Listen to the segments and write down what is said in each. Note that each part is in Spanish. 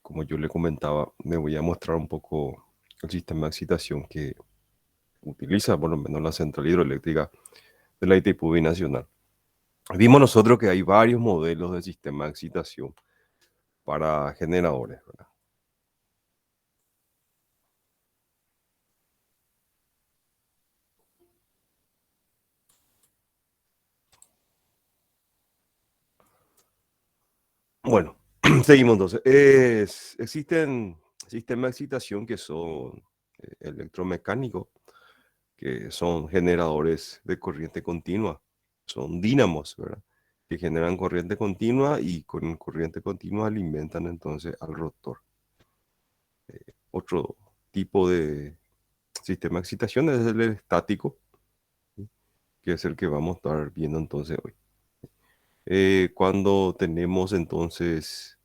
como yo le comentaba, me voy a mostrar un poco el sistema de excitación que utiliza por lo menos la central hidroeléctrica de la Itaipú Binacional. Vimos nosotros que hay varios modelos de sistema de excitación para generadores, ¿verdad? Bueno, seguimos entonces. Existen sistemas de excitación que son electromecánicos, que son generadores de corriente continua, son dínamos, ¿verdad? Que generan corriente continua y con corriente continua alimentan entonces al rotor. Otro tipo de sistema de excitación es el estático, ¿sí? Que es el que vamos a estar viendo entonces hoy. Cuando tenemos entonces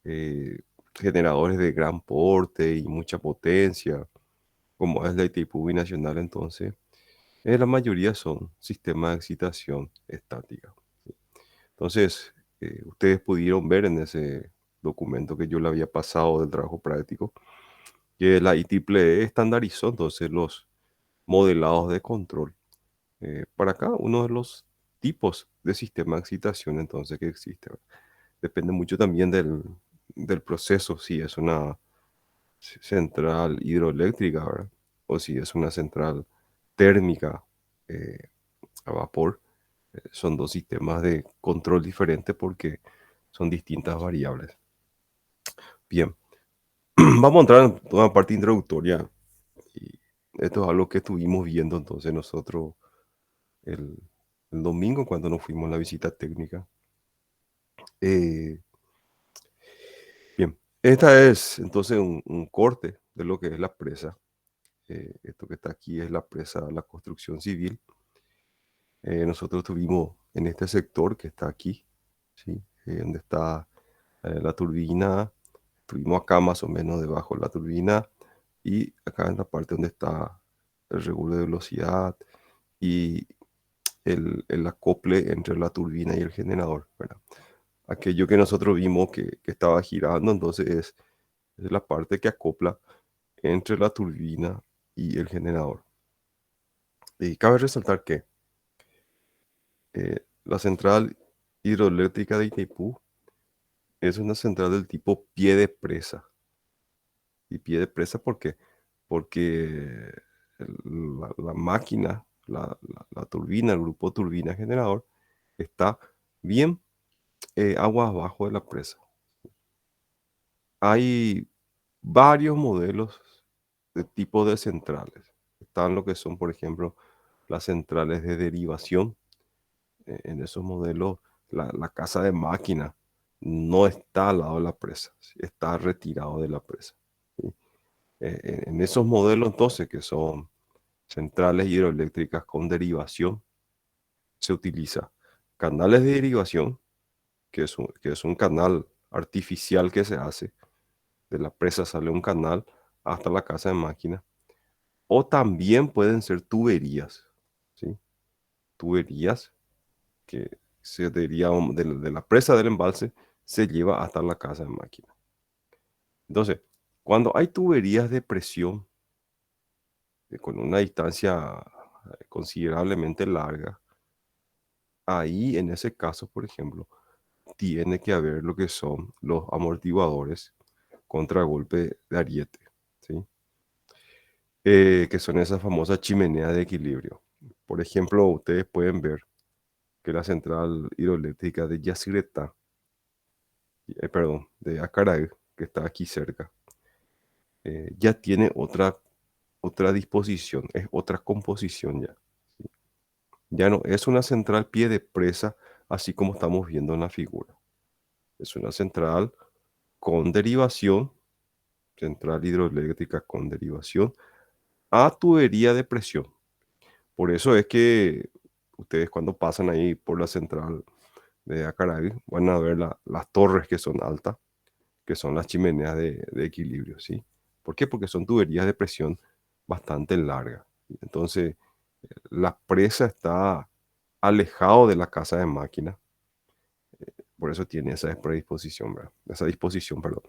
eh, generadores de gran porte y mucha potencia, como es la Itaipú Binacional, entonces la mayoría son sistemas de excitación estática, ¿sí? Entonces, ustedes pudieron ver en ese documento que yo le había pasado del trabajo práctico, que la IEEE estandarizó entonces los modelados de control para cada uno de los tipos de sistema de excitación entonces que existe, ¿verdad? Depende mucho también del proceso, si es una central hidroeléctrica, ¿verdad? O si es una central térmica eh, a vapor. Son dos sistemas de control diferentes porque son distintas variables. Bien, vamos a entrar en toda la parte introductoria. Y esto es algo que estuvimos viendo entonces nosotros el, el domingo cuando nos fuimos a la visita técnica. Eh, bien, esta es entonces un corte de lo que es la presa. Esto que está aquí es la presa, la construcción civil. Nosotros estuvimos en este sector que está aquí, ¿sí? Donde está la turbina. Estuvimos acá más o menos debajo de la turbina y acá en la parte donde está el regulador de velocidad y el acople entre la turbina y el generador, ¿verdad? Aquello que nosotros vimos que estaba girando, entonces es la parte que acopla entre la turbina y el generador. Y cabe resaltar que la central hidroeléctrica de Itaipú es una central del tipo pie de presa. ¿Y pie de presa por qué? Porque la máquina, la turbina, el grupo turbina generador, está bien aguas abajo de la presa. Hay varios modelos de tipo de centrales. Están lo que son, por ejemplo, las centrales de derivación. En esos modelos, la casa de máquina no está al lado de la presa, ¿sí? Está retirado de la presa, ¿sí? En esos modelos, entonces, que son centrales hidroeléctricas con derivación, se utiliza canales de derivación, que es un canal artificial que se hace. De la presa sale un canal hasta la casa de máquina. O también pueden ser tuberías, ¿sí? Tuberías que se derivan de la presa del embalse, se lleva hasta la casa de máquina. Entonces, cuando hay tuberías de presión con una distancia considerablemente larga, ahí en ese caso, por ejemplo, tiene que haber lo que son los amortiguadores contra golpe de ariete, ¿sí? Que son esas famosas chimeneas de equilibrio. Por ejemplo, ustedes pueden ver que la central hidroeléctrica de Yacyretá, perdón, de Acaraí, que está aquí cerca, ya tiene otra disposición, es otra composición ya, ¿sí? Ya no es una central pie de presa, así como estamos viendo en la figura. Es una central con derivación, central hidroeléctrica con derivación a tubería de presión. Por eso es que ustedes cuando pasan ahí por la central de Acaraí van a ver las torres que son altas, que son las chimeneas de equilibrio, ¿sí? ¿Por qué? Porque son tuberías de presión bastante largas. Entonces, la presa está alejado de la casa de máquina, por eso tiene esa predisposición, ¿verdad? Esa disposición, perdón.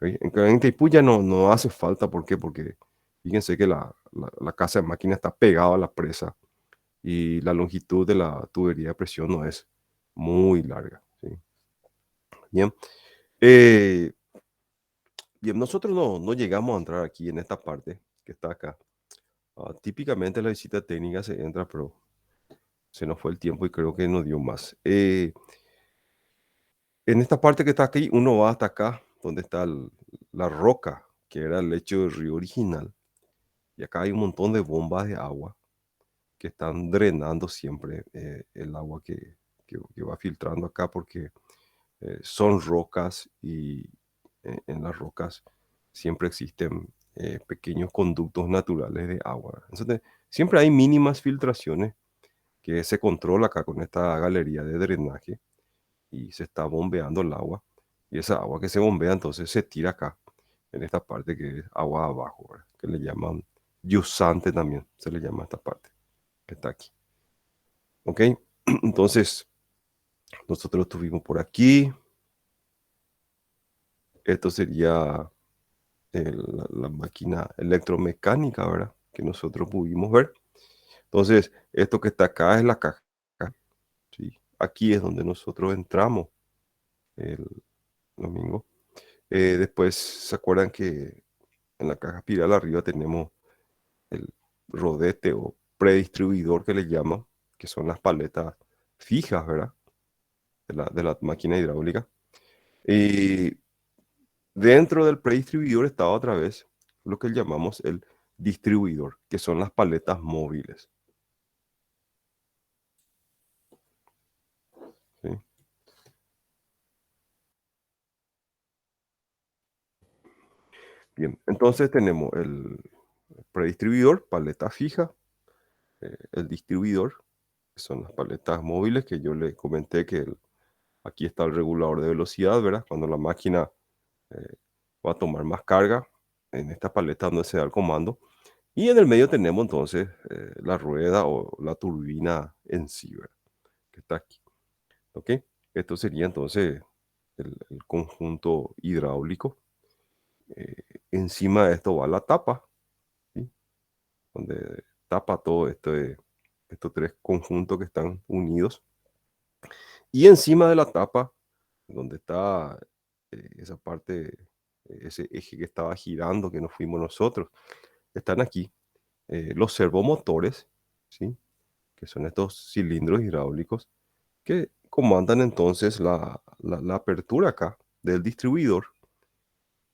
En Itaipú ya no hace falta, ¿por qué? Porque fíjense que la casa de máquina está pegada a la presa y la longitud de la tubería de presión no es muy larga, ¿sí? Bien, eh, bien, nosotros no llegamos a entrar aquí en esta parte que está acá. Típicamente la visita técnica se entra, pero se nos fue el tiempo y creo que no dio más. En esta parte que está aquí, uno va hasta acá, donde está la roca, que era el lecho del río original. Y acá hay un montón de bombas de agua que están drenando siempre el agua que va filtrando acá, porque son rocas y en las rocas siempre existen pequeños conductos naturales de agua. Entonces, siempre hay mínimas filtraciones que se controla acá con esta galería de drenaje y se está bombeando el agua. Y esa agua que se bombea entonces se tira acá, en esta parte que es agua abajo, ¿verdad? Que le llaman yusante también, se le llama a esta parte que está aquí. ¿Ok? Entonces, nosotros estuvimos por aquí. Esto sería la máquina electromecánica, ¿verdad? Que nosotros pudimos ver. Entonces, esto que está acá es la caja, ¿sí? Aquí es donde nosotros entramos el domingo. Después, ¿se acuerdan que en la caja espiral arriba tenemos el rodete o predistribuidor que le llaman, que son las paletas fijas, ¿verdad? De la máquina hidráulica. Y dentro del predistribuidor estaba otra vez lo que llamamos el distribuidor, que son las paletas móviles, ¿sí? Bien, entonces tenemos el predistribuidor, paleta fija, el distribuidor, que son las paletas móviles que yo le comenté que aquí está el regulador de velocidad, ¿verdad? Cuando la máquina eh, va a tomar más carga, en esta paleta donde se da el comando. Y en el medio tenemos entonces la rueda o la turbina en sí, ¿verdad? Que está aquí. ¿Ok? Esto sería entonces el conjunto hidráulico. Eh, Encima de esto va la tapa, ¿sí? Donde tapa todo estos tres conjuntos que están unidos. Y encima de la tapa, donde está esa parte, ese eje que estaba girando, que nos fuimos nosotros, están aquí los servomotores, ¿sí? Que son estos cilindros hidráulicos que comandan entonces la apertura acá del distribuidor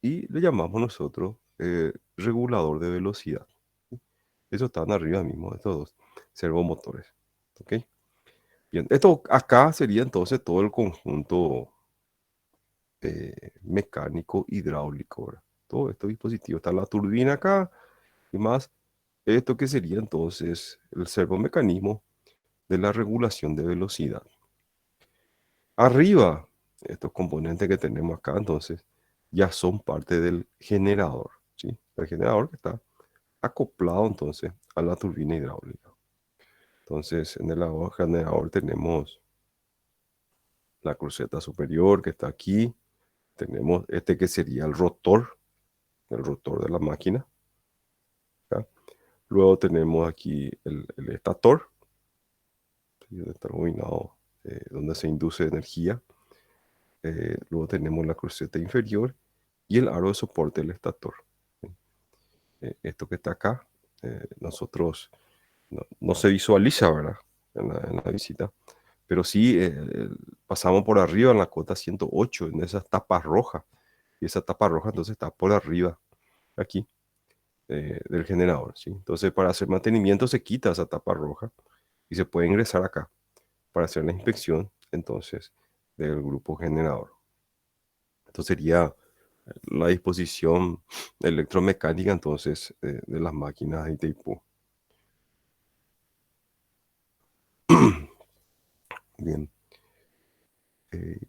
y le llamamos nosotros regulador de velocidad. Eso están arriba mismo, estos dos servomotores. ¿Ok? Bien, esto acá sería entonces todo el conjunto mecánico hidráulico, ¿verdad? Todo este dispositivo. Está la turbina acá y más esto que sería entonces el servomecanismo de la regulación de velocidad. Arriba, estos componentes que tenemos acá, entonces, ya son parte del generador, ¿sí? El generador que está acoplado entonces a la turbina hidráulica. Entonces, en el generador tenemos la cruceta superior que está aquí. Tenemos este que sería el rotor de la máquina. ¿Ya? Luego tenemos aquí el estator, ¿sí? Donde está ubicado, donde se induce energía. Luego tenemos la cruceta inferior y el aro de soporte del estator. ¿Sí? Esto que está acá, nosotros no se visualiza, ¿verdad? En la visita, pero sí pasamos por arriba en la cota 108, en esas tapas rojas, y esa tapa roja entonces está por arriba, aquí, del generador, ¿sí? Entonces para hacer mantenimiento se quita esa tapa roja y se puede ingresar acá para hacer la inspección, entonces, del grupo generador. Esto sería la disposición electromecánica entonces de las máquinas de Itaipú. Bien. Eh,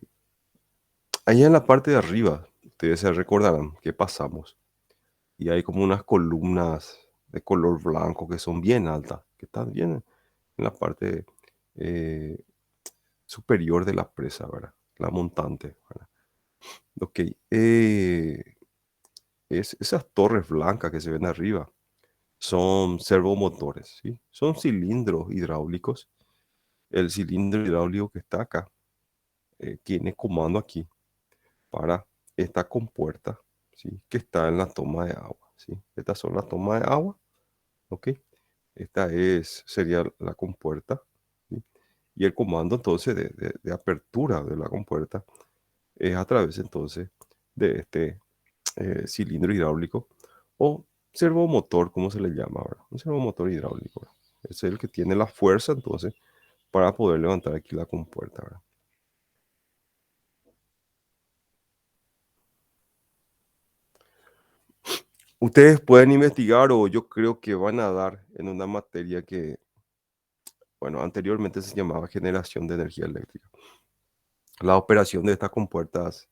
Allá en la parte de arriba, ustedes se recordarán que pasamos y hay como unas columnas de color blanco que son bien altas, que están bien en la parte eh, superior de la presa, ¿verdad? La montante, ¿verdad? Ok. esas torres blancas que se ven arriba son servomotores, ¿sí? Son cilindros hidráulicos. El cilindro hidráulico que está acá tiene comando aquí para esta compuerta, ¿sí? Que está en la toma de agua, ¿sí? Estas son las tomas de agua, ¿ok? Sería la compuerta, ¿sí? Y el comando entonces de apertura de la compuerta es a través entonces de este cilindro hidráulico o servomotor, como se le llama ahora, un servomotor hidráulico, ¿verdad? Es el que tiene la fuerza entonces para poder levantar aquí la compuerta, ¿verdad? Ustedes pueden investigar o yo creo que van a dar en una materia que, bueno, anteriormente se llamaba generación de energía eléctrica. La operación de estas compuertas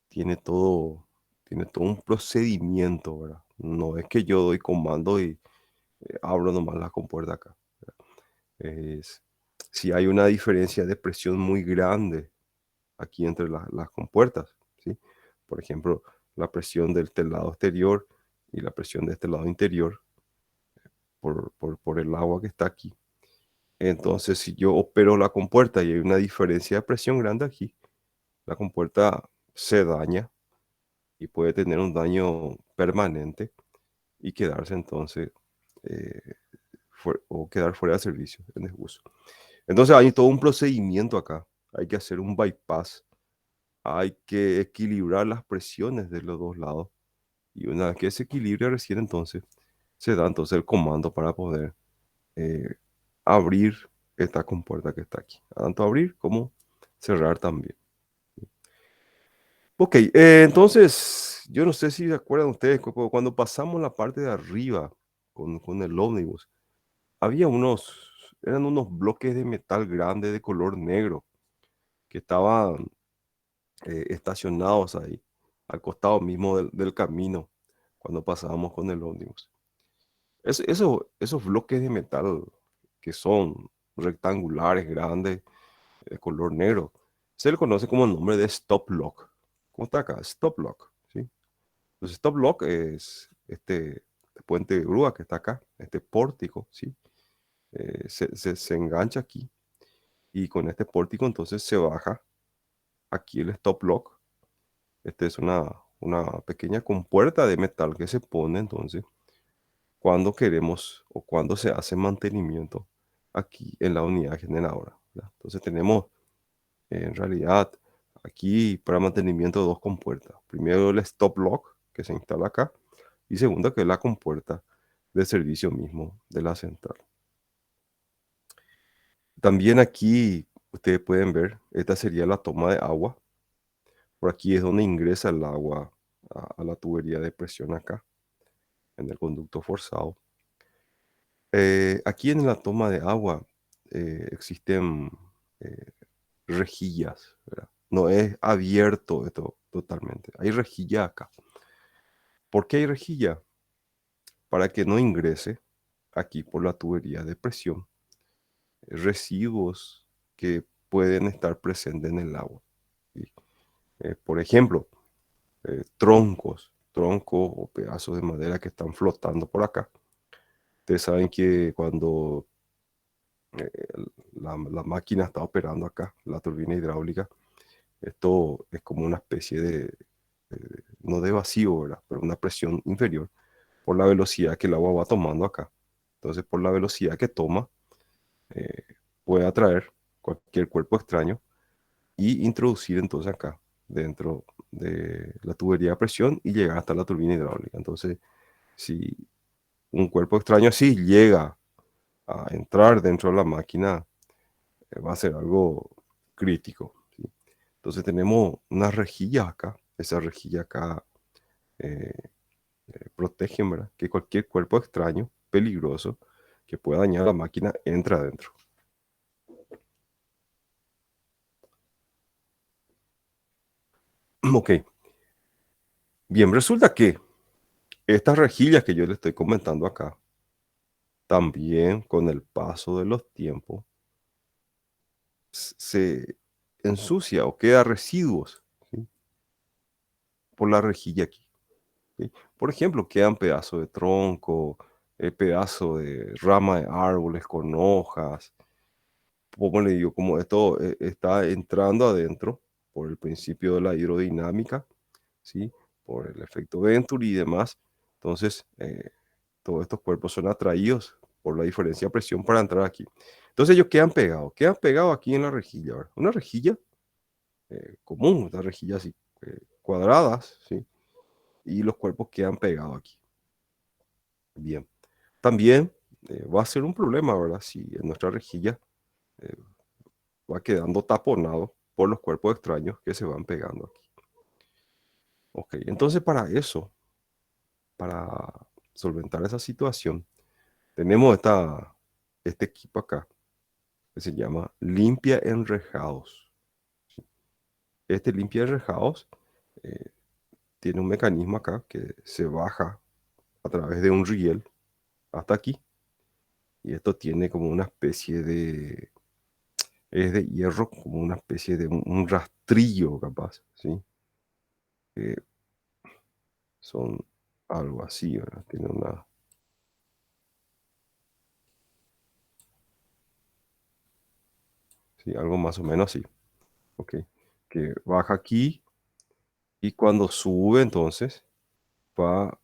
tiene todo, tiene todo un procedimiento, ¿verdad? No es que yo doy comando y abro nomás la compuerta acá. Es, si hay una diferencia de presión muy grande aquí entre las compuertas, ¿sí? Por ejemplo, la presión de este lado exterior y la presión de este lado interior por el agua que está aquí. Entonces, si yo opero la compuerta y hay una diferencia de presión grande aquí, la compuerta se daña y puede tener un daño permanente y quedarse entonces eh, o quedar fuera de servicio en desuso. Entonces hay todo un procedimiento acá. Hay que hacer un bypass, hay que equilibrar las presiones de los dos lados y una vez que se equilibra recién entonces se da entonces el comando para poder eh, abrir esta compuerta que está aquí. Tanto abrir como cerrar también. Ok, entonces yo no sé si se acuerdan ustedes, cuando pasamos la parte de arriba con el ómnibus, había eran unos bloques de metal grande de color negro que estaban estacionados ahí, al costado mismo del camino, cuando pasábamos con el ómnibus. Esos bloques de metal que son rectangulares, grandes, de color negro, se le conoce como el nombre de stop lock. ¿Cómo está acá? Stop lock, ¿sí? Entonces, stop lock es este puente de grúa que está acá, este pórtico, ¿sí? Se engancha aquí y con este pórtico entonces se baja aquí el stop lock. Este es una pequeña compuerta de metal que se pone entonces cuando queremos o cuando se hace mantenimiento aquí en la unidad generadora, ¿verdad? Entonces tenemos en realidad aquí para mantenimiento dos compuertas. Primero el stop lock que se instala acá y segundo que es la compuerta de servicio mismo de la central. También aquí ustedes pueden ver, esta sería la toma de agua. Por aquí es donde ingresa el agua a la tubería de presión acá, en el conducto forzado. Aquí en la toma de agua existen eh, rejillas, ¿verdad? No es abierto esto totalmente. Hay rejilla acá. ¿Por qué hay rejilla? Para que no ingrese aquí por la tubería de presión residuos que pueden estar presentes en el agua, ¿sí? Por ejemplo, troncos o pedazos de madera que están flotando por acá. Ustedes saben que cuando eh, la máquina está operando acá, la turbina hidráulica, esto es como una especie no de vacío, ¿verdad? Pero una presión inferior por la velocidad que el agua va tomando acá. Entonces, por la velocidad que toma, eh, puede atraer cualquier cuerpo extraño y introducir entonces acá dentro de la tubería de presión y llegar hasta la turbina hidráulica. Entonces, si un cuerpo extraño así llega a entrar dentro de la máquina, va a ser algo crítico, ¿sí? Entonces tenemos unas rejillas acá, esa rejilla acá eh, protegen, ¿verdad? Que cualquier cuerpo extraño, peligroso, que pueda dañar la máquina, entra adentro. Ok, bien, resulta que estas rejillas que yo le estoy comentando acá, también con el paso de los tiempos, se ensucia o queda residuos, ¿sí? Por la rejilla aquí. ¿sí? Por ejemplo, quedan pedazos de tronco, pedazos de rama de árboles con hojas. Como le digo, como esto está entrando adentro por el principio de la hidrodinámica, ¿sí? Por el efecto Venturi y demás. Entonces, todos estos cuerpos son atraídos por la diferencia de presión para entrar aquí. Entonces ellos quedan pegados aquí en la rejilla, ¿verdad? Una rejilla común, una rejilla así, cuadradas, ¿sí? Y los cuerpos quedan pegados aquí. Bien. También va a ser un problema, ¿verdad? Si en nuestra rejilla eh, va quedando taponado por los cuerpos extraños que se van pegando aquí. Ok, entonces para eso, para solventar esa situación, tenemos este equipo acá que se llama limpia enrejados. Este limpia enrejados eh, tiene un mecanismo acá que se baja a través de un riel hasta aquí. Y esto tiene como una especie es de hierro, como una especie de un rastrillo capaz, ¿sí? Que son algo así, ¿verdad? Tiene sí, algo más o menos así, ¿ok? Que baja aquí y cuando sube entonces va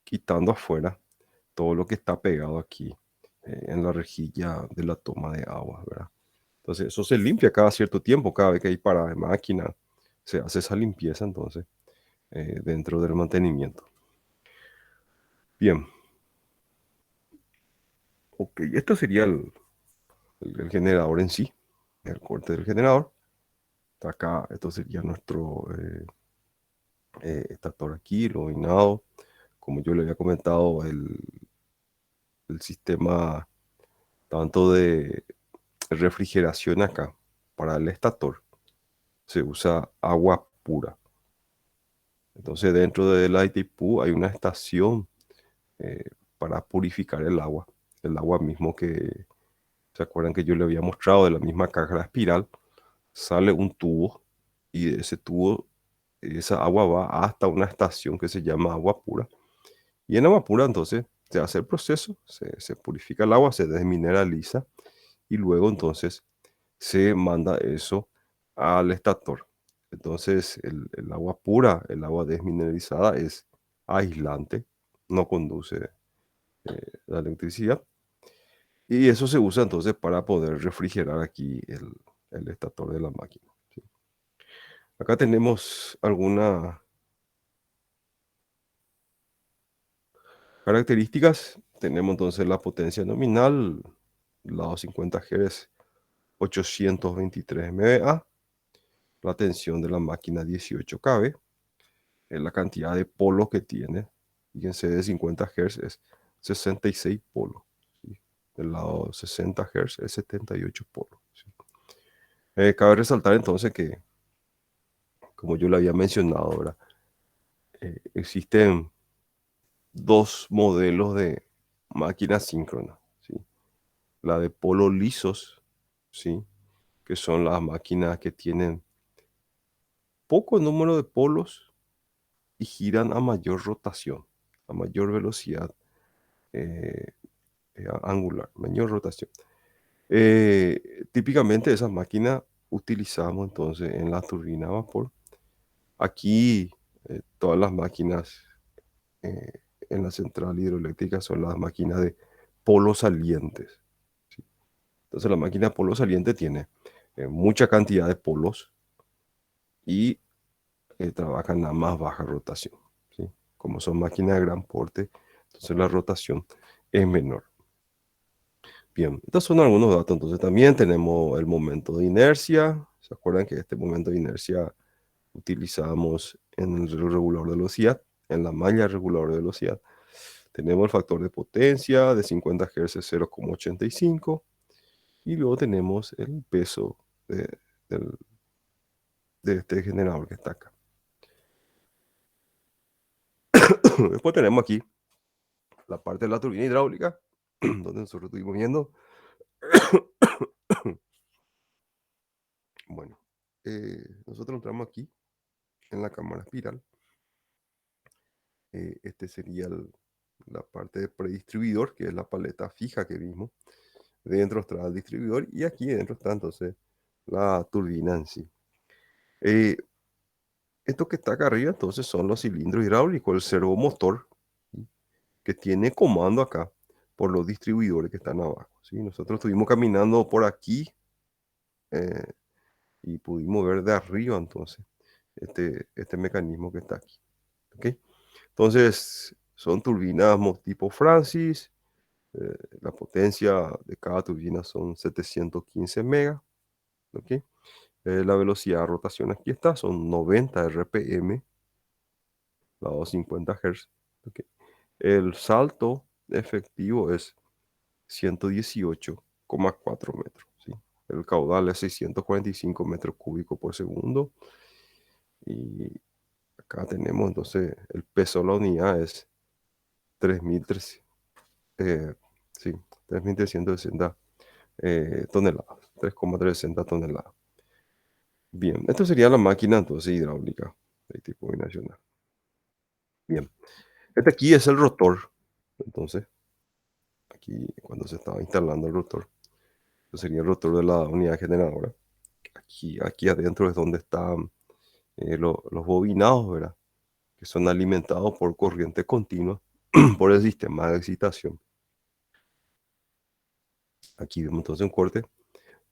quitando afuera todo lo que está pegado aquí en la rejilla de la toma de agua, ¿verdad? Entonces eso se limpia cada cierto tiempo, cada vez que hay parada de máquina, se hace esa limpieza entonces dentro del mantenimiento. Bien, ok, esto sería el generador en sí, el corte del generador. Acá, esto sería nuestro estator aquí, el bobinado. Como yo le había comentado, el sistema tanto de refrigeración acá para el estator se usa agua pura. Entonces, dentro de la ITPU hay una estación eh, para purificar el agua mismo que, ¿se acuerdan que yo le había mostrado de la misma caja de espiral? Sale un tubo y de ese tubo esa agua va hasta una estación que se llama agua pura. Y en agua pura entonces se hace el proceso, se purifica el agua, se desmineraliza y luego entonces se manda eso al estator. Entonces el agua pura, el agua desmineralizada es aislante, no conduce la electricidad. Y eso se usa entonces para poder refrigerar aquí el estator de la máquina. ¿Sí? Acá tenemos algunas características. Tenemos entonces la potencia nominal, lado 50 Hz, 823 MVA, la tensión de la máquina 18 kV, la cantidad de polos que tiene. Fíjense, de 50 Hz es 66 polos. ¿Sí? Del lado 60 Hz es 78 polos. ¿Sí? Cabe resaltar entonces que, como yo le había mencionado, ¿verdad? Existen dos modelos de máquinas síncronas, ¿sí? La de polos lisos, ¿sí? Que son las máquinas que tienen poco número de polos y giran a mayor rotación, a mayor velocidad eh, angular, mayor rotación. Típicamente esas máquinas utilizamos entonces en la turbina a vapor. Aquí todas las máquinas eh, en la central hidroeléctrica son las máquinas de polos salientes. ¿Sí? Entonces la máquina de polo saliente tiene mucha cantidad de polos y trabajan a más baja rotación. ¿Sí? Como son máquinas de gran porte, entonces la rotación es menor. Bien, estos son algunos datos. Entonces también tenemos el momento de inercia. ¿Se acuerdan que este momento de inercia utilizamos en el regulador de velocidad, en la malla regulador de velocidad? Tenemos el factor de potencia de 50 Hz 0,85 y luego tenemos el peso de, del- de este generador que está acá. Después tenemos aquí la parte de la turbina hidráulica, donde nosotros estuvimos viendo. Bueno, nosotros entramos aquí en la cámara espiral Este sería la parte de predistribuidor, que es la paleta fija que vimos. Dentro está el distribuidor y aquí dentro está entonces la turbina en sí. Eh, Esto que está acá arriba entonces son los cilindros hidráulicos, el servomotor, ¿sí? Que tiene comando acá por los distribuidores que están abajo, ¿sí? Nosotros estuvimos caminando por aquí eh, y pudimos ver de arriba entonces este mecanismo que está aquí. ¿Ok? Entonces son turbinas tipo Francis. La potencia de cada turbina son 715 megas. ¿Ok? La velocidad de rotación aquí está, son 90 RPM, la 250 Hz. ¿Ok? El salto efectivo es 118,4 metros. ¿Sí? El caudal es 645 metros cúbicos por segundo. Y acá tenemos entonces el peso de la unidad es 3.300, sí, 3.360 toneladas, 3,360 toneladas. Bien, esto sería la máquina entonces hidráulica de tipo binacional. Bien, este aquí es el rotor. Entonces, aquí cuando se estaba instalando el rotor, este sería el rotor de la unidad generadora. Aquí adentro es donde están los bobinados, ¿verdad? Que son alimentados por corriente continua por el sistema de excitación. Aquí vemos entonces un corte.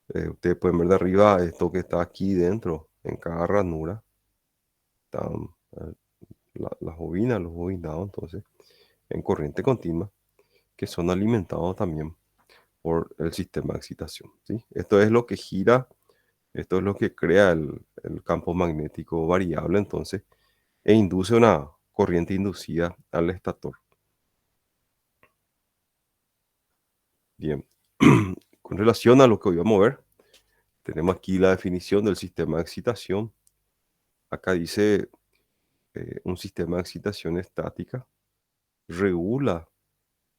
Ustedes pueden ver de arriba esto que está aquí dentro, en cada ranura. Están las bobinas, los bobinados, entonces, en corriente continua, que son alimentados también por el sistema de excitación, ¿sí? Esto es lo que gira, esto es lo que crea el campo magnético variable, entonces, e induce una corriente inducida al estator. Bien, con relación a lo que voy a mover, tenemos aquí la definición del sistema de excitación. Acá dice un sistema de excitación estática regula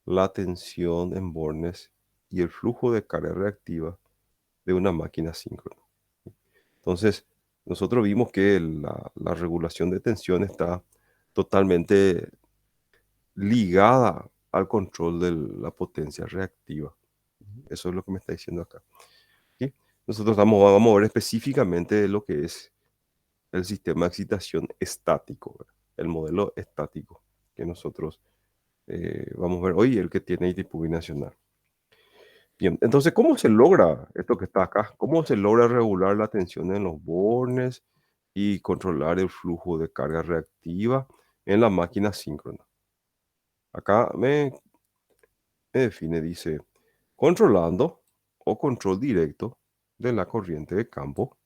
la tensión en bornes y el flujo de carga reactiva de una máquina síncrona. Entonces, nosotros vimos que la regulación de tensión está totalmente ligada al control de la potencia reactiva. Eso es lo que me está diciendo acá. ¿Sí? Nosotros vamos a ver específicamente de lo que es el sistema de excitación estático, ¿verdad? El modelo estático que nosotros vamos a ver hoy, el que tiene tipo binacional. Bien, entonces, ¿cómo se logra esto que está acá? ¿Cómo se logra regular la tensión en los bornes y controlar el flujo de carga reactiva en la máquina síncrona? Acá me define, dice, controlando o control directo de la corriente de campo.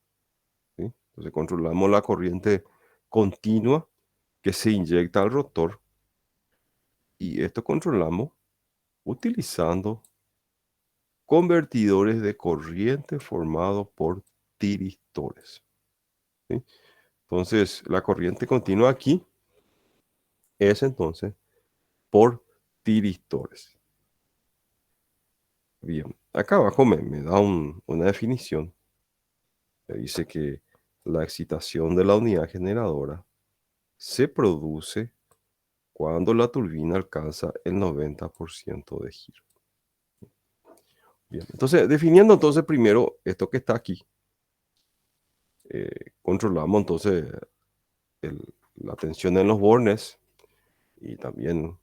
¿Sí? Entonces, controlamos la corriente continua que se inyecta al rotor y esto controlamos utilizando convertidores de corriente formados por tiristores. ¿Sí? Entonces, la corriente continua aquí es entonces por tiristores. Bien, acá abajo me da una definición. Me dice que la excitación de la unidad generadora se produce cuando la turbina alcanza el 90% de giro. Bien, entonces, definiendo entonces primero esto que está aquí, controlamos entonces la tensión en los bornes y también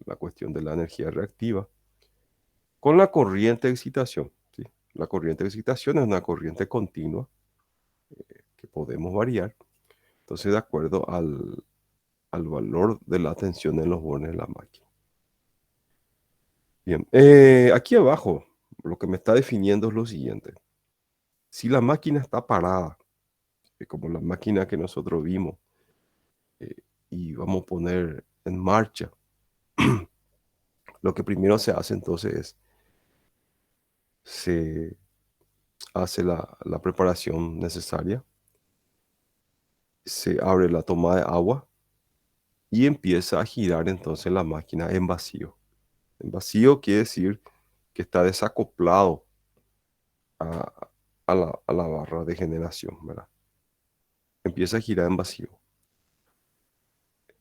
la cuestión de la energía reactiva con la corriente de excitación. ¿Sí? La corriente de excitación es una corriente continua que podemos variar, entonces de acuerdo al valor de la tensión en los bornes de la máquina. Bien, aquí abajo lo que me está definiendo es lo siguiente. Si la máquina está parada, como la máquina que nosotros vimos, eh, y vamos a poner en marcha, lo que primero se hace entonces es, se hace la preparación necesaria, se abre la toma de agua y empieza a girar entonces la máquina en vacío. En vacío quiere decir que está desacoplado a, a la barra de generación, ¿verdad? Empieza a girar en vacío.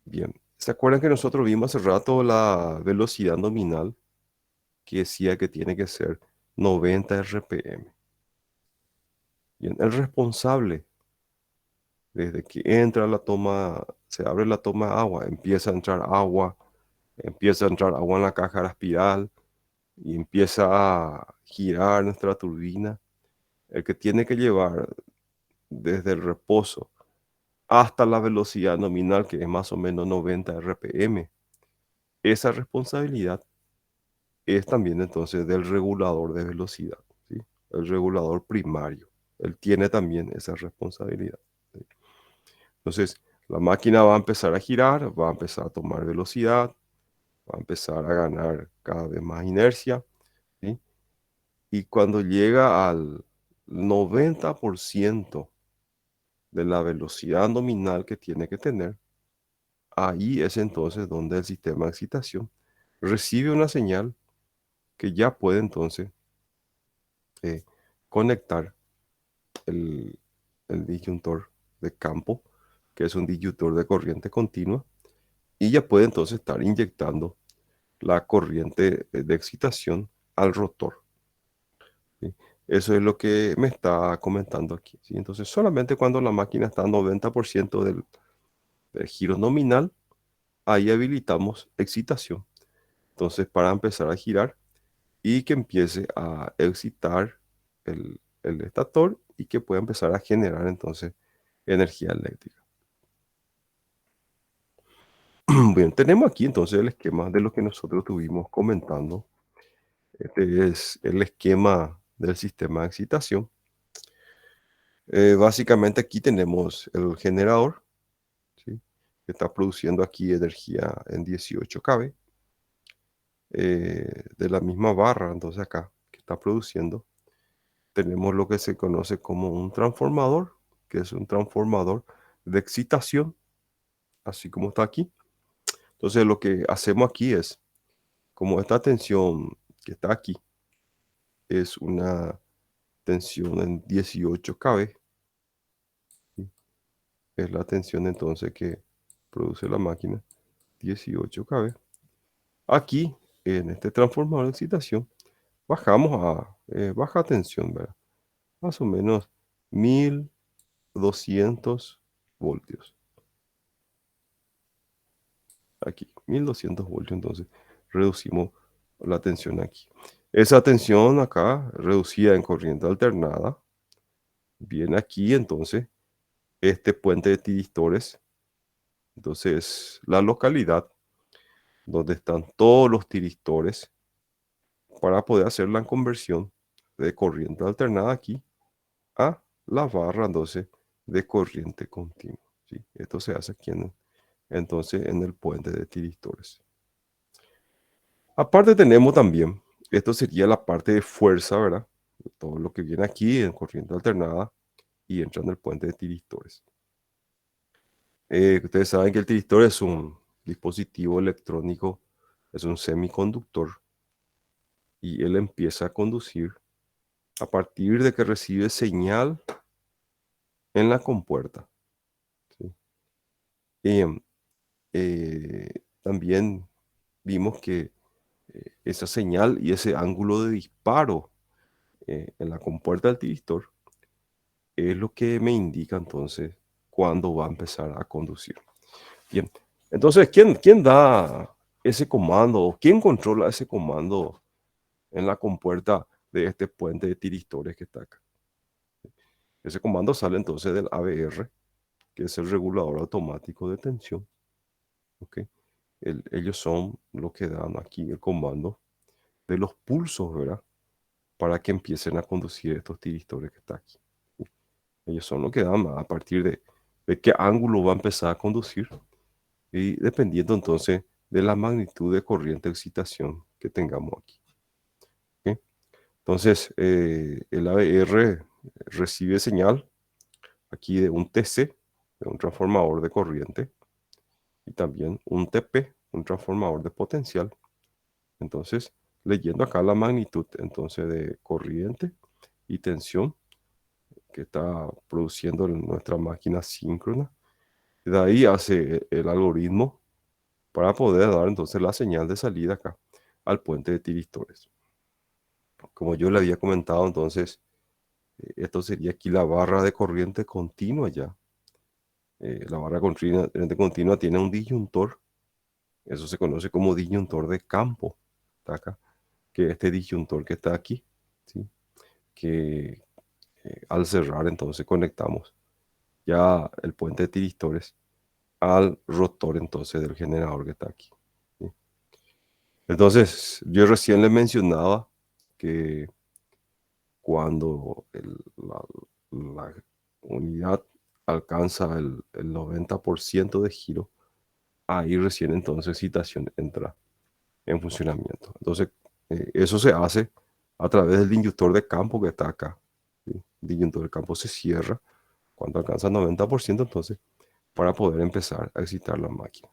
Bien, ¿Se acuerdan que nosotros vimos hace rato la velocidad nominal que decía que tiene que ser 90 RPM? Bien, el responsable, desde que entra la toma, se abre la toma de agua, empieza a entrar agua en la caja de la espiral y empieza a girar nuestra turbina. El que tiene que llevar desde el reposo hasta la velocidad nominal, que es más o menos 90 RPM, esa responsabilidad es también entonces del regulador de velocidad, ¿sí? El regulador primario. Él tiene también esa responsabilidad, ¿sí? Entonces, la máquina va a empezar a girar, va a empezar a tomar velocidad, va a empezar a ganar cada vez más inercia, ¿sí? Y cuando llega al 90% de la velocidad nominal que tiene que tener, ahí es entonces donde el sistema de excitación recibe una señal que ya puede entonces eh, conectar el, el disyuntor de campo, que es un disyuntor de corriente continua, y ya puede entonces estar inyectando la corriente de excitación al rotor, ¿sí? Eso es lo que me está comentando aquí, ¿sí? Entonces, solamente cuando la máquina está a 90% del giro nominal, ahí habilitamos excitación. Entonces, para empezar a girar y que empiece a excitar el estator y que pueda empezar a generar entonces energía eléctrica. Bien, tenemos aquí entonces el esquema de lo que nosotros estuvimos comentando. Este es el esquema del sistema de excitación. Básicamente aquí tenemos el generador, ¿sí? Que está produciendo aquí energía en 18 kV. De la misma barra, entonces acá, que está produciendo, tenemos lo que se conoce como un transformador, que es un transformador de excitación, así como está aquí. Entonces lo que hacemos aquí es, como esta tensión que está aquí es una tensión en 18 kV, ¿sí? Es la tensión entonces que produce la máquina, 18 kV. Aquí, en este transformador de excitación, bajamos a baja tensión, ¿verdad? Más o menos 1200 voltios. Aquí, 1200 voltios, entonces reducimos la tensión aquí. Esa tensión acá, reducida en corriente alternada, viene aquí entonces este puente de tiristores. Entonces, la localidad donde están todos los tiristores para poder hacer la conversión de corriente alternada aquí a la barra entonces de corriente continua, ¿sí? Esto se hace aquí entonces en el puente de tiristores. Aparte tenemos también, esto sería la parte de fuerza, ¿verdad? Todo lo que viene aquí en corriente alternada y entra en el puente de tiristores. Ustedes saben que el tiristor es un dispositivo electrónico, es un semiconductor y él empieza a conducir a partir de que recibe señal en la compuerta, ¿sí? Y, también vimos que esa señal y ese ángulo de disparo en la compuerta del tiristor es lo que me indica entonces cuándo va a empezar a conducir. Bien, entonces, ¿quién da ese comando o quién controla ese comando en la compuerta de este puente de tiristores que está acá? Ese comando sale entonces del ABR, que es el regulador automático de tensión, ¿ok? Ellos son los que dan aquí el comando de los pulsos, ¿verdad? Para que empiecen a conducir estos tiristores que están aquí. Ellos son los que dan a partir de qué ángulo va a empezar a conducir y dependiendo entonces de la magnitud de corriente de excitación que tengamos aquí, ¿ok? Entonces, el ABR recibe señal aquí de un TC, de un transformador de corriente, y también un TP, un transformador de potencial. Entonces, leyendo acá la magnitud entonces de corriente y tensión que está produciendo nuestra máquina síncrona, de ahí hace el algoritmo para poder dar entonces la señal de salida acá al puente de tiristores. Como yo le había comentado, entonces, esto sería aquí la barra de corriente continua ya. La barra corriente continua tiene un disyuntor, eso se conoce como disyuntor de campo, está acá, que este disyuntor que está aquí, ¿sí? Que al cerrar entonces conectamos ya el puente de tiristores al rotor entonces del generador que está aquí, ¿sí? Entonces, yo recién le mencionaba que cuando la unidad alcanza el 90% de giro, ahí recién entonces excitación entra en funcionamiento. Entonces, eso se hace a través del disyuntor de campo que está acá, ¿sí? El disyuntor de campo se cierra cuando alcanza el 90%, entonces, para poder empezar a excitar la máquina.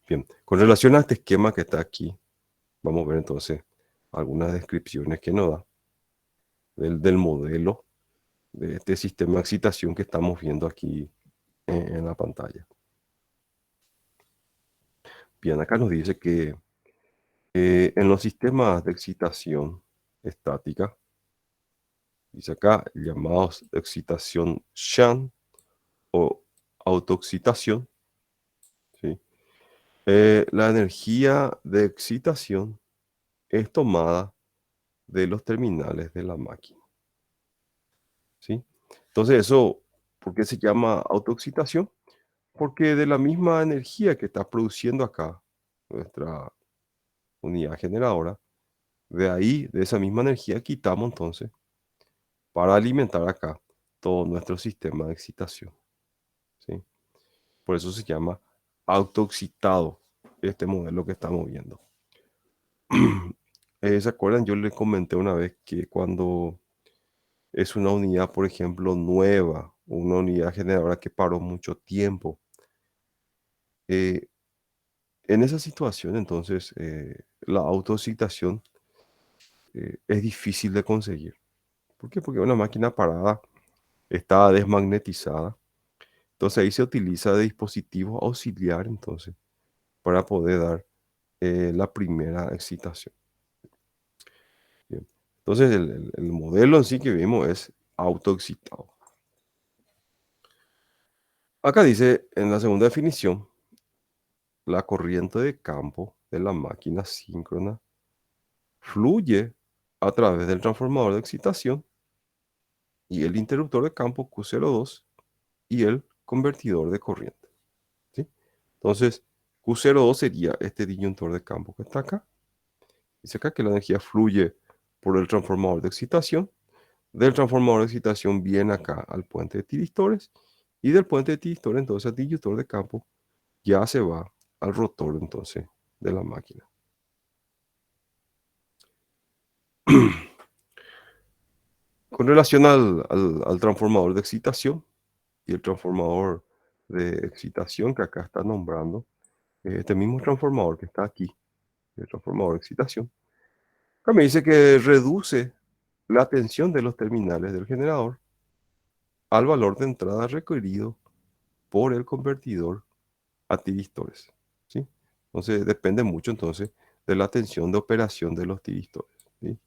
Bien, con relación a este esquema que está aquí, vamos a ver entonces algunas descripciones que nos da del modelo de este sistema de excitación que estamos viendo aquí en la pantalla. Bien, acá nos dice que en los sistemas de excitación estática, dice acá, llamados de excitación shunt o autoexcitación, ¿sí? La energía de excitación es tomada de los terminales de la máquina, ¿sí? Entonces eso, ¿por qué se llama autoexcitación? Porque de la misma energía que está produciendo acá nuestra unidad generadora, de ahí, de esa misma energía, quitamos entonces para alimentar acá todo nuestro sistema de excitación, ¿sí? Por eso se llama autoexcitado este modelo que estamos viendo. ¿Se acuerdan? Yo les comenté una vez que cuando es una unidad, por ejemplo, nueva, una unidad generadora que paró mucho tiempo, eh, en esa situación, entonces, la autoexcitación es difícil de conseguir. ¿Por qué? Porque una máquina parada está desmagnetizada. Entonces ahí se utiliza de dispositivos auxiliares, entonces, para poder dar la primera excitación. Bien. Entonces el modelo en sí que vimos es autoexcitado. Acá dice en la segunda definición, la corriente de campo de la máquina síncrona fluye a través del transformador de excitación y el interruptor de campo Q02 y el convertidor de corriente, ¿sí? Entonces, Q02 sería este disyuntor de campo que está acá. Dice acá que la energía fluye por el transformador de excitación. Del transformador de excitación viene acá al puente de tiristores. Y del puente de tiristores, entonces, al disyuntor de campo, ya se va al rotor, entonces, de la máquina. Con relación al transformador de excitación y el transformador de excitación que acá está nombrando, este mismo transformador que está aquí, el transformador de excitación, acá me dice que reduce la tensión de los terminales del generador al valor de entrada requerido por el convertidor a tiristores, ¿sí? Entonces depende mucho entonces de la tensión de operación de los tiristores, ¿sí?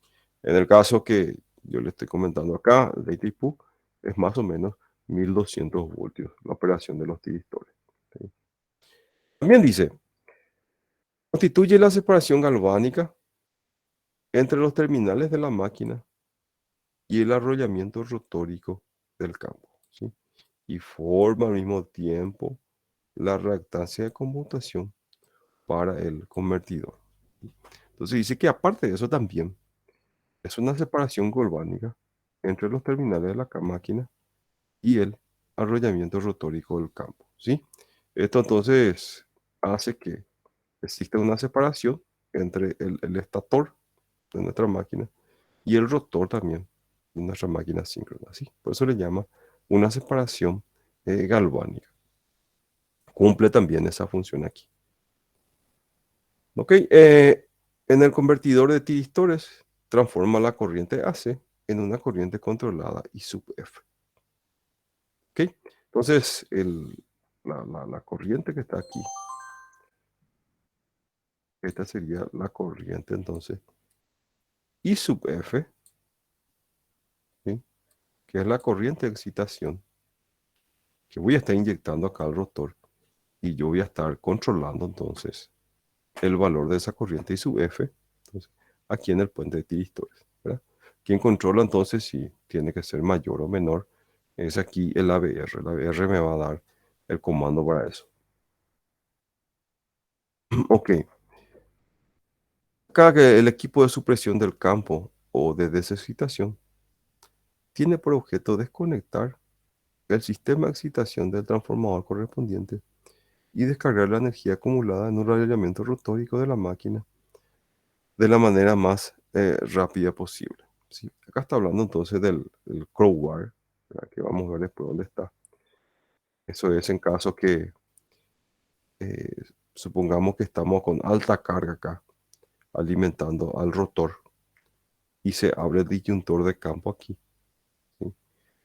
En el caso que yo le estoy comentando acá, el DTPU es más o menos 1200 voltios la operación de los tiristores, ¿sí? También dice, constituye la separación galvánica entre los terminales de la máquina y el arrollamiento rotórico del campo, ¿sí? Y forma al mismo tiempo la reactancia de conmutación para el convertidor. Entonces dice que aparte de eso también es una separación galvánica entre los terminales de la máquina y el arrollamiento rotórico del campo, ¿sí? Esto entonces hace que exista una separación entre el estator de nuestra máquina y el rotor también de nuestra máquina síncrona, ¿sí? Por eso le llama una separación galvánica. Cumple también esa función aquí. Ok, en el convertidor de tiristores transforma la corriente AC en una corriente controlada I sub F. Ok, entonces la corriente que está aquí esta sería la corriente entonces. I sub F, ¿sí? Que es la corriente de excitación que voy a estar inyectando acá al rotor y yo voy a estar controlando entonces el valor de esa corriente I sub F, entonces, aquí en el puente de tiristores, ¿verdad? Quien controla entonces si tiene que ser mayor o menor es aquí el ABR. El ABR me va a dar el comando para eso. Ok. Acá que el equipo de supresión del campo o de desexcitación tiene por objeto desconectar el sistema de excitación del transformador correspondiente y descargar la energía acumulada en un radiamiento rotórico de la máquina de la manera más rápida posible. ¿Sí? Acá está hablando entonces del crowbar, ¿verdad? Que vamos a ver después dónde está. Eso es en caso que eh, supongamos que estamos con alta carga acá, alimentando al rotor y se abre el disyuntor de campo aquí. ¿Sí?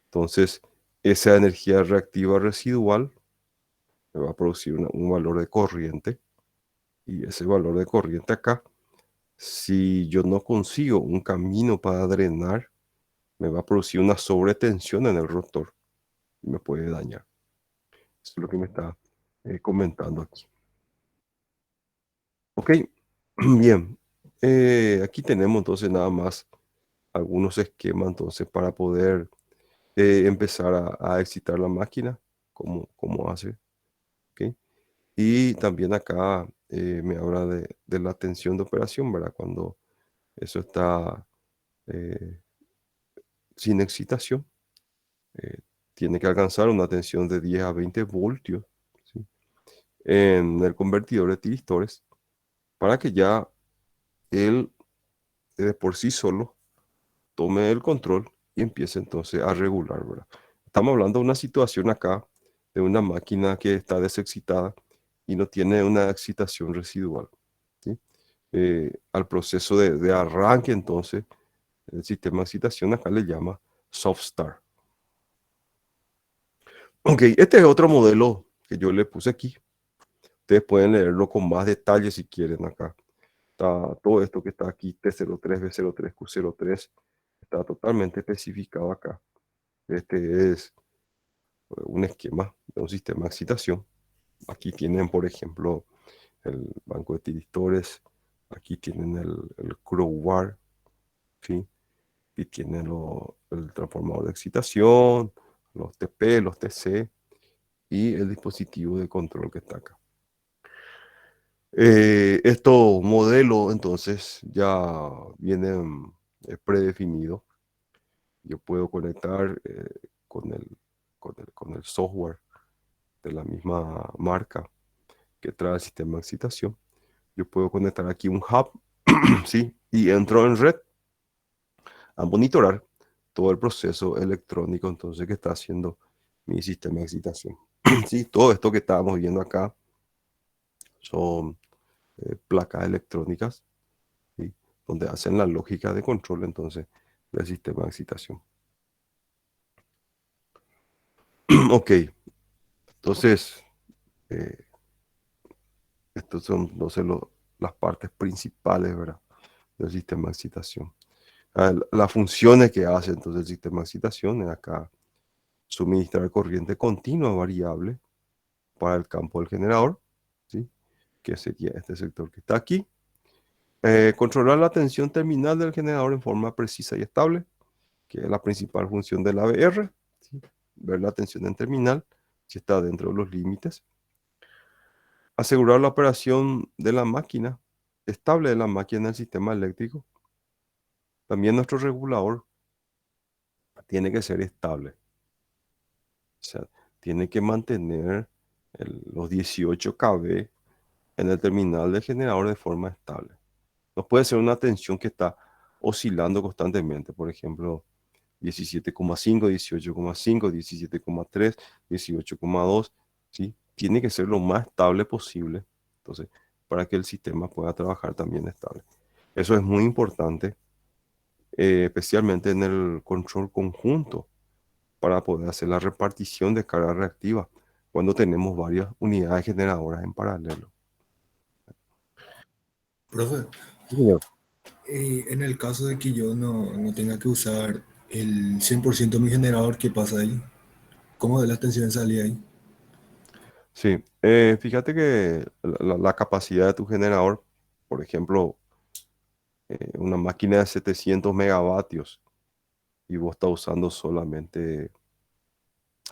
Entonces, esa energía reactiva residual me va a producir un valor de corriente y ese valor de corriente acá, si yo no consigo un camino para drenar, me va a producir una sobretensión en el rotor y me puede dañar. Eso es lo que me está comentando aquí. Ok, bien. Aquí tenemos entonces nada más algunos esquemas entonces para poder empezar a excitar la máquina, como hace. ¿Ok? Y también acá me habla de la tensión de operación, ¿verdad? Cuando eso está eh, sin excitación, eh, tiene que alcanzar una tensión de 10 a 20 voltios, ¿sí? En el convertidor de tiristores para que ya él de por sí solo tome el control y empiece entonces a regular, ¿verdad? Estamos hablando de una situación acá de una máquina que está desexcitada y no tiene una excitación residual, ¿sí? Al proceso de arranque entonces el sistema de excitación acá le llama soft start. Ok, este es otro modelo que yo le puse aquí. Ustedes pueden leerlo con más detalle si quieren acá. Está todo esto que está aquí, T03, B03, Q03, está totalmente especificado acá. Este es un esquema de un sistema de excitación. Aquí tienen, por ejemplo, el banco de tiristores, aquí tienen el crowbar, ¿sí? Y tienen el transformador de excitación, los TP, los TC y el dispositivo de control que está acá. Estos modelos entonces ya vienen predefinidos. Yo puedo conectar con el software de la misma marca que trae el sistema de excitación. Yo puedo conectar aquí un hub, ¿sí? Y entro en red a monitorar todo el proceso electrónico entonces que está haciendo mi sistema de excitación. Sí, todo esto que estábamos viendo acá son placas electrónicas, ¿sí? Donde hacen la lógica de control entonces del sistema de excitación. Ok, entonces eh, estos son entonces las partes principales, ¿verdad? Del sistema de excitación. Las funciones que hace entonces el sistema de excitación es acá suministrar corriente continua variable para el campo del generador, ¿sí? Que sería este sector que está aquí. Controlar la tensión terminal del generador en forma precisa y estable, que es la principal función del ABR, ¿sí? Ver la tensión en terminal, si está dentro de los límites. Asegurar la operación de la máquina, estable de la máquina en el sistema eléctrico. También nuestro regulador tiene que ser estable. O sea, tiene que mantener los 18 kV en el terminal del generador de forma estable. No puede ser una tensión que está oscilando constantemente. Por ejemplo, 17,5, 18,5, 17,3, 18,2, ¿sí? Tiene que ser lo más estable posible. Entonces, para que el sistema pueda trabajar también estable. Eso es muy importante, especialmente en el control conjunto, para poder hacer la repartición de carga reactiva cuando tenemos varias unidades generadoras en paralelo. Profe, Sí, señor. en el caso de que yo no tenga que usar el 100% de mi generador, ¿qué pasa ahí? ¿Cómo de la tensión de salida ahí? Sí, fíjate que la capacidad de tu generador, por ejemplo, una máquina de 700 megavatios y vos estás usando solamente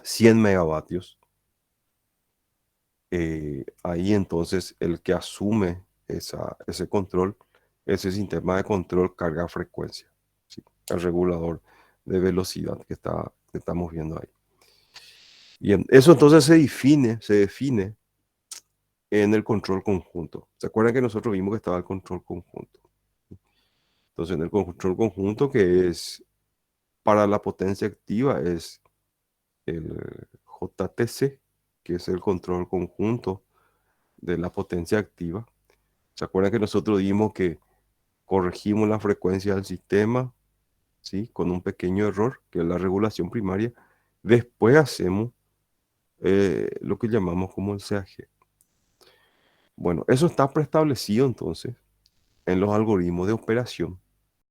100 megavatios, ahí entonces el que asume ese control, ese sistema de control carga frecuencia, ¿sí? El regulador de velocidad que estamos viendo ahí. Bien, eso entonces se define en el control conjunto. ¿Se acuerdan que nosotros vimos que estaba el control conjunto? Entonces, en el control conjunto, que es para la potencia activa, es el JTC, que es el control conjunto de la potencia activa. ¿Se acuerdan que nosotros dimos que corregimos la frecuencia del sistema, ¿sí? Con un pequeño error, que es la regulación primaria. Después hacemos lo que llamamos como el CAG. Bueno, eso está preestablecido entonces en los algoritmos de operación.